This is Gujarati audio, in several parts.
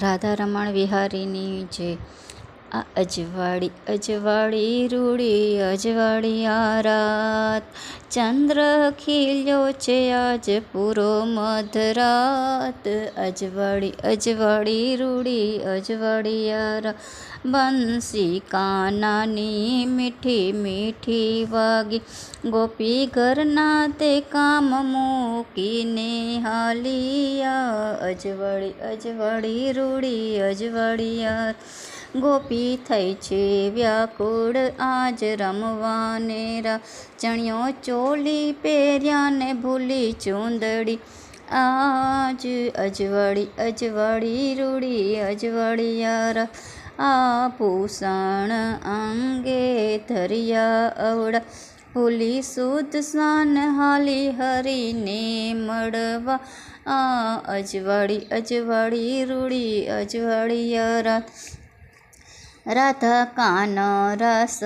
રાધા રમણ વિહારીની જય. આ અજવાળી અજવાળી રૂડી અજવાળી આ રાત, ચંદ્ર ખીલ્યો છે આજ પૂરો મધરાત. અજવાળી અજવાળી રૂડી અજવાળી આ રાત, બંસી કાનાની મીઠી મીઠી વાગી, ગોપી ઘરના તે કામ મૂકીને હાલિયા. અજવાળી અજવાળી રૂડી અજવાળી આ રાત, ગોપી થઈ છે વ્યાકુળ આજ રમવાને રા. ચણિયો ચોલી પહેર્યા ને ભૂલી ચૂંદડી, આજ અજવાળી અજવાળી રૂડી અજવાળી આ રાત. આભૂષણ અંગે ધર્યા અવળા, ભૂલી શુદ્ધ સ્નાન હાલી હરીને મળવા. આ અજવાળી અજવાળી રૂડી અજવાળી આ રાત. રાધા કાન રાસ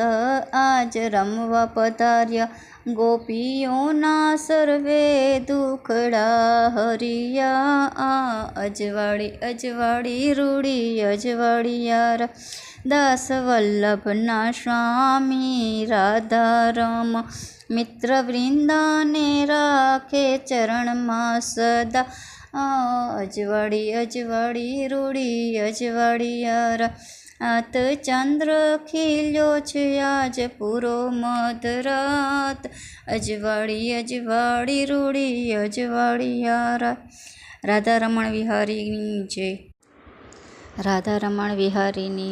આજ રમવા પધાર્યા, ગોપીઓના સર્વે દુખડા હરિયા. આ અજવાળી અજવાળી રૂડી અજવાળી આ રાત. દાસ વલ્લભના સ્વામી રાધારમ, મિત્ર વૃંદાને રાખે ચરણમાં સદા. અજવાળી અજવાળી રૂડી અજવાળી આ રાત. આત ચંદ્ર ખીલ્યો છે આજ પૂરો મધરાત. અજવાળી અજવાળી રૂડી અજવાળી આ રાત. રાધા રમણ વિહારીની જય. રાધા રમણ વિહારીની